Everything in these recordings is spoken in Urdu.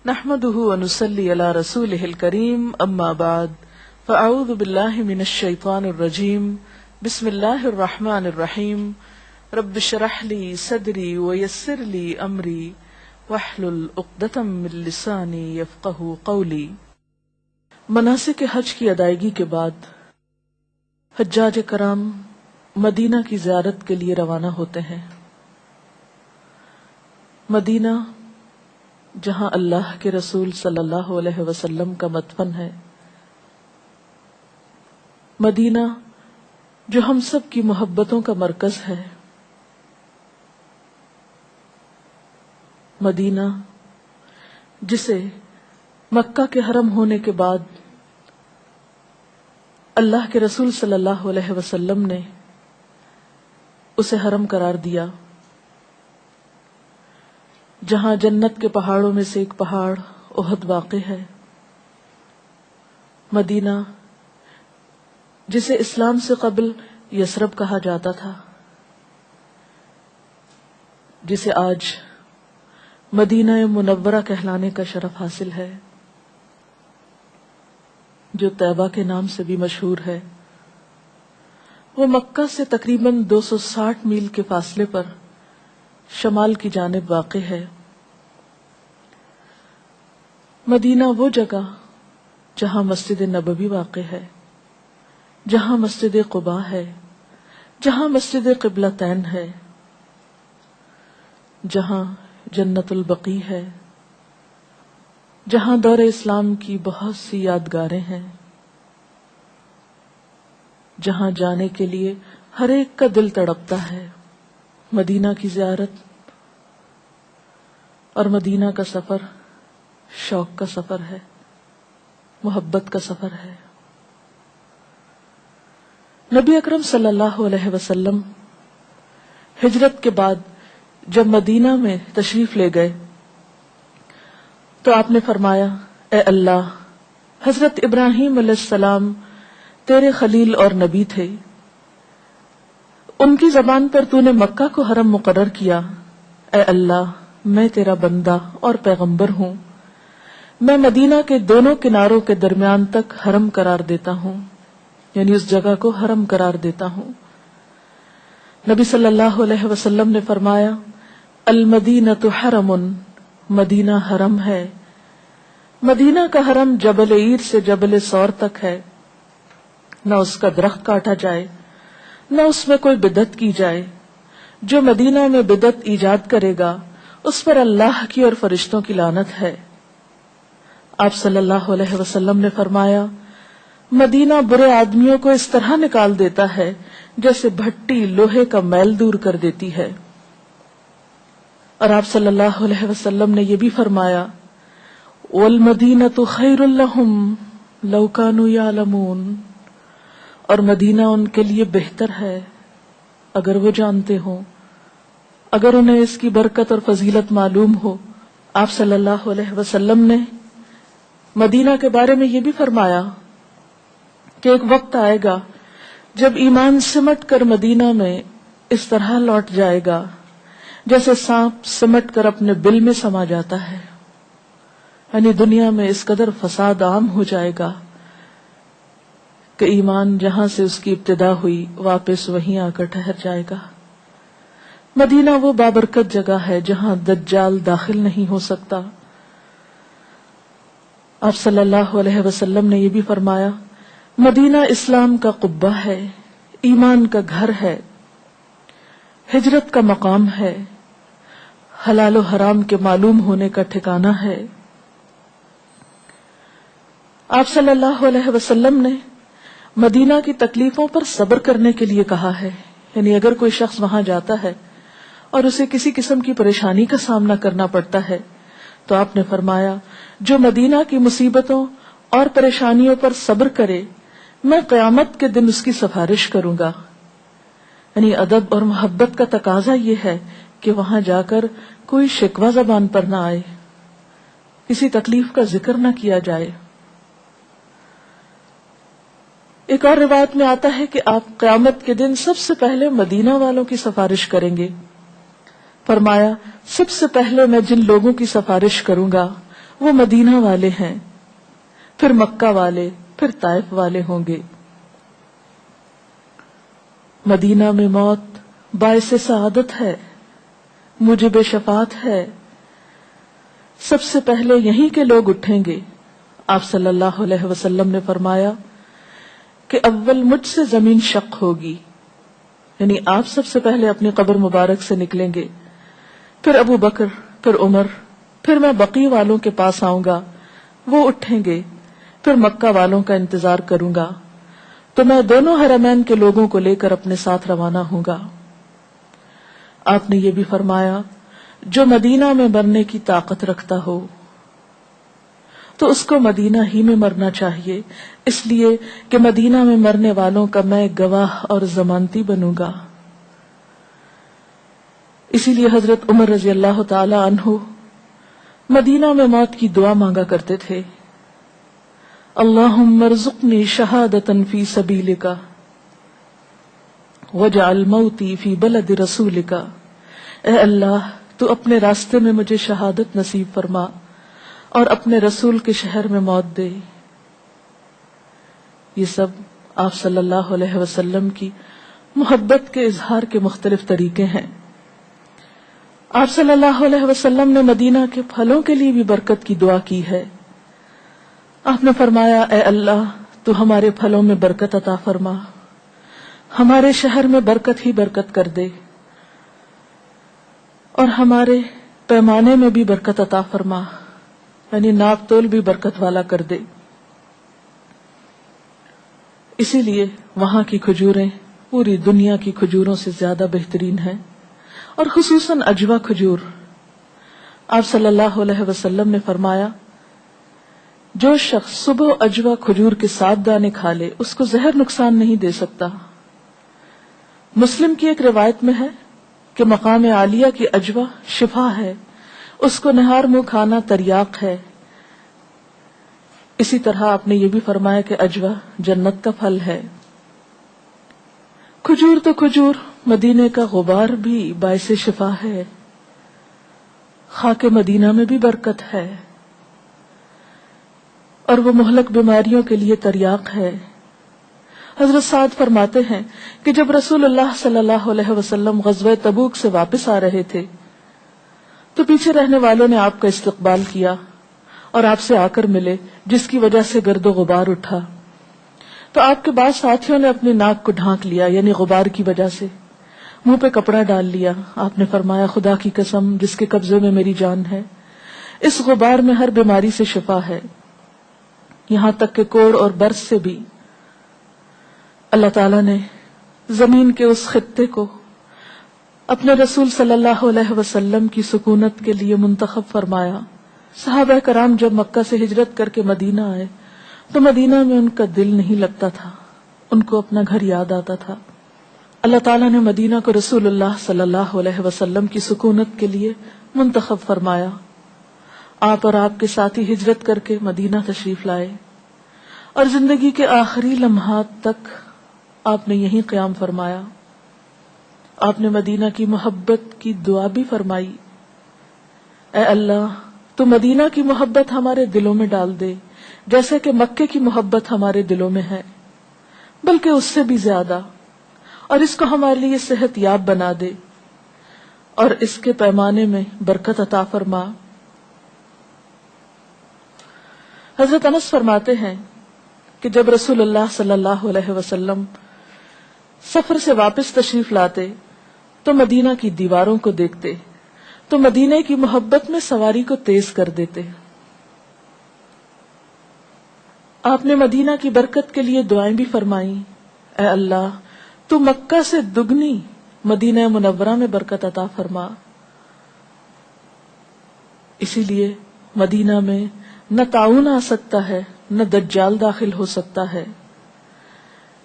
نحمده ونصلي على رسوله الكريم اما بعد فاعوذ بالله من الشيطان الرجيم بسم الله الرحمن الرحيم رب اشرح لي صدري ويسر لي امري واحلل عقدة من لساني يفقهوا قولي۔ مناسک حج کی ادائیگی کے بعد حجاج کرام مدینہ کی زیارت کے لیے روانہ ہوتے ہیں۔ مدینہ جہاں اللہ کے رسول صلی اللہ علیہ وسلم کا مدفن ہے، مدینہ جو ہم سب کی محبتوں کا مرکز ہے، مدینہ جسے مکہ کے حرم ہونے کے بعد اللہ کے رسول صلی اللہ علیہ وسلم نے اسے حرم قرار دیا، جہاں جنت کے پہاڑوں میں سے ایک پہاڑ احد واقع ہے، مدینہ جسے اسلام سے قبل یثرب کہا جاتا تھا، جسے آج مدینہ منورہ کہلانے کا شرف حاصل ہے، جو طیبہ کے نام سے بھی مشہور ہے۔ وہ مکہ سے تقریباً 260 میل کے فاصلے پر شمال کی جانب واقع ہے۔ مدینہ وہ جگہ جہاں مسجد نبوی واقع ہے، جہاں مسجد قباء ہے، جہاں مسجد قبلتین ہے، جہاں جنت البقیع ہے، جہاں دور اسلام کی بہت سی یادگاریں ہیں، جہاں جانے کے لیے ہر ایک کا دل تڑپتا ہے۔ مدینہ کی زیارت اور مدینہ کا سفر شوق کا سفر ہے، محبت کا سفر ہے۔ نبی اکرم صلی اللہ علیہ وسلم ہجرت کے بعد جب مدینہ میں تشریف لے گئے تو آپ نے فرمایا، اے اللہ، حضرت ابراہیم علیہ السلام تیرے خلیل اور نبی تھے، ان کی زبان پر تو نے مکہ کو حرم مقرر کیا۔ اے اللہ، میں تیرا بندہ اور پیغمبر ہوں، میں مدینہ کے دونوں کناروں کے درمیان تک حرم قرار دیتا ہوں، یعنی اس جگہ کو حرم قرار دیتا ہوں۔ نبی صلی اللہ علیہ وسلم نے فرمایا، المدینۃ حرم، مدینہ حرم ہے۔ مدینہ کا حرم جبل عیر سے جبل ثور تک ہے، نہ اس کا درخت کاٹا جائے، نہ اس میں کوئی بدعت کی جائے۔ جو مدینہ میں بدعت ایجاد کرے گا اس پر اللہ کی اور فرشتوں کی لعنت ہے۔ آپ صلی اللہ علیہ وسلم نے فرمایا، مدینہ برے آدمیوں کو اس طرح نکال دیتا ہے جیسے بھٹی لوہے کا میل دور کر دیتی ہے۔ اور آپ صلی اللہ علیہ وسلم نے یہ بھی فرمایا، وَالْمَدِينَةُ خَيْرٌ لَهُمْ لَوْ كَانُوا يَعْلَمُونَ، اور مدینہ ان کے لیے بہتر ہے اگر وہ جانتے ہوں، اگر انہیں اس کی برکت اور فضیلت معلوم ہو۔ آپ صلی اللہ علیہ وسلم نے مدینہ کے بارے میں یہ بھی فرمایا کہ ایک وقت آئے گا جب ایمان سمٹ کر مدینہ میں اس طرح لوٹ جائے گا جیسے سانپ سمٹ کر اپنے بل میں سما جاتا ہے، یعنی دنیا میں اس قدر فساد عام ہو جائے گا کہ ایمان جہاں سے اس کی ابتدا ہوئی واپس وہیں آ کر ٹھہر جائے گا۔ مدینہ وہ بابرکت جگہ ہے جہاں دجال داخل نہیں ہو سکتا۔ آپ صلی اللہ علیہ وسلم نے یہ بھی فرمایا، مدینہ اسلام کا قبہ ہے، ایمان کا گھر ہے، ہجرت کا مقام ہے، حلال و حرام کے معلوم ہونے کا ٹھکانہ ہے۔ آپ صلی اللہ علیہ وسلم نے مدینہ کی تکلیفوں پر صبر کرنے کے لیے کہا ہے، یعنی اگر کوئی شخص وہاں جاتا ہے اور اسے کسی قسم کی پریشانی کا سامنا کرنا پڑتا ہے تو آپ نے فرمایا، جو مدینہ کی مصیبتوں اور پریشانیوں پر صبر کرے میں قیامت کے دن اس کی سفارش کروں گا۔ یعنی ادب اور محبت کا تقاضا یہ ہے کہ وہاں جا کر کوئی شکوہ زبان پر نہ آئے، کسی تکلیف کا ذکر نہ کیا جائے۔ ایک اور روایت میں آتا ہے کہ آپ قیامت کے دن سب سے پہلے مدینہ والوں کی سفارش کریں گے۔ فرمایا، سب سے پہلے میں جن لوگوں کی سفارش کروں گا وہ مدینہ والے ہیں، پھر مکہ والے، پھر طائف والے ہوں گے۔ مدینہ میں موت باعث سعادت ہے، موجب شفاعت ہے۔ سب سے پہلے یہیں کے لوگ اٹھیں گے۔ آپ صلی اللہ علیہ وسلم نے فرمایا کہ اول مجھ سے زمین شق ہوگی، یعنی آپ سب سے پہلے اپنی قبر مبارک سے نکلیں گے، پھر ابو بکر، پھر عمر، پھر میں بقی والوں کے پاس آؤں گا، وہ اٹھیں گے، پھر مکہ والوں کا انتظار کروں گا، تو میں دونوں حرمین کے لوگوں کو لے کر اپنے ساتھ روانہ ہوں گا۔ آپ نے یہ بھی فرمایا جو مدینہ میں مرنے کی طاقت رکھتا ہو تو اس کو مدینہ ہی میں مرنا چاہیے، اس لیے کہ مدینہ میں مرنے والوں کا میں گواہ اور ضمانتی بنوں گا۔ اسی لیے حضرت عمر رضی اللہ تعالی عنہ مدینہ میں موت کی دعا مانگا کرتے تھے، اللہم ارزقنی شہادۃ فی سبیلک واجعل موتی فی بلد رسولک، اے اللہ تو اپنے راستے میں مجھے شہادت نصیب فرما اور اپنے رسول کے شہر میں موت دے۔ یہ سب آپ صلی اللہ علیہ وسلم کی محبت کے اظہار کے مختلف طریقے ہیں۔ آپ صلی اللہ علیہ وسلم نے مدینہ کے پھلوں کے لیے بھی برکت کی دعا کی ہے۔ آپ نے فرمایا اے اللہ تو ہمارے پھلوں میں برکت عطا فرما، ہمارے شہر میں برکت ہی برکت کر دے، اور ہمارے پیمانے میں بھی برکت عطا فرما، یعنی ناپ تول بھی برکت والا کر دے۔ اسی لیے وہاں کی کھجوریں پوری دنیا کی کھجوروں سے زیادہ بہترین ہیں، اور خصوصاً اجوا کھجور۔ آپ صلی اللہ علیہ وسلم نے فرمایا جو شخص صبح اجوا کھجور کے 7 دانے کھا لے اس کو زہر نقصان نہیں دے سکتا۔ مسلم کی ایک روایت میں ہے کہ مقام عالیہ کی اجوا شفا ہے، اس کو نہار منہ کھانا تریاق ہے۔ اسی طرح آپ نے یہ بھی فرمایا کہ اجوا جنت کا پھل ہے۔ کھجور تو کھجور، مدینے کا غبار بھی باعث شفا ہے، خاک مدینہ میں بھی برکت ہے، اور وہ مہلک بیماریوں کے لیے تریاق ہے۔ حضرت سعد فرماتے ہیں کہ جب رسول اللہ صلی اللہ علیہ وسلم غزوہ تبوک سے واپس آ رہے تھے تو پیچھے رہنے والوں نے آپ کا استقبال کیا اور آپ سے آ کر ملے، جس کی وجہ سے گرد و غبار اٹھا۔ تو آپ کے بعض ساتھیوں نے اپنی ناک کو ڈھانک لیا، یعنی غبار کی وجہ سے، منہ پہ کپڑا ڈال لیا۔ آپ نے فرمایا خدا کی قسم جس کے قبضے میں میری جان ہے، اس غبار میں ہر بیماری سے شفا ہے، یہاں تک کہ کوڑ اور برس سے بھی۔ اللہ تعالیٰ نے زمین کے اس خطے کو اپنے رسول صلی اللہ علیہ وسلم کی سکونت کے لیے منتخب فرمایا۔ صحابہ کرام جب مکہ سے ہجرت کر کے مدینہ آئے تو مدینہ میں ان کا دل نہیں لگتا تھا، ان کو اپنا گھر یاد آتا تھا۔ اللہ تعالیٰ نے مدینہ کو رسول اللہ صلی اللہ علیہ وسلم کی سکونت کے لیے منتخب فرمایا۔ آپ اور آپ کے ساتھی ہجرت کر کے مدینہ تشریف لائے، اور زندگی کے آخری لمحات تک آپ نے یہیں قیام فرمایا۔ آپ نے مدینہ کی محبت کی دعا بھی فرمائی، اے اللہ تو مدینہ کی محبت ہمارے دلوں میں ڈال دے جیسے کہ مکے کی محبت ہمارے دلوں میں ہے، بلکہ اس سے بھی زیادہ، اور اس کو ہمارے لیے صحت یاب بنا دے، اور اس کے پیمانے میں برکت عطا فرما۔ حضرت انس فرماتے ہیں کہ جب رسول اللہ صلی اللہ علیہ وسلم سفر سے واپس تشریف لاتے تو مدینہ کی دیواروں کو دیکھتے تو مدینہ کی محبت میں سواری کو تیز کر دیتے۔ آپ نے مدینہ کی برکت کے لیے دعائیں بھی فرمائیں، اے اللہ تو مکہ سے دگنی مدینہ منورہ میں برکت عطا فرما۔ اسی لیے مدینہ میں نہ طاعون آ سکتا ہے، نہ دجال داخل ہو سکتا ہے۔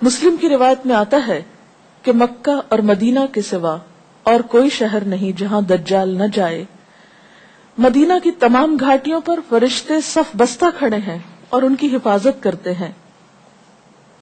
مسلم کی روایت میں آتا ہے کہ مکہ اور مدینہ کے سوا اور کوئی شہر نہیں جہاں دجال نہ جائے۔ مدینہ کی تمام گھاٹیوں پر فرشتے صف بستہ کھڑے ہیں اور ان کی حفاظت کرتے ہیں۔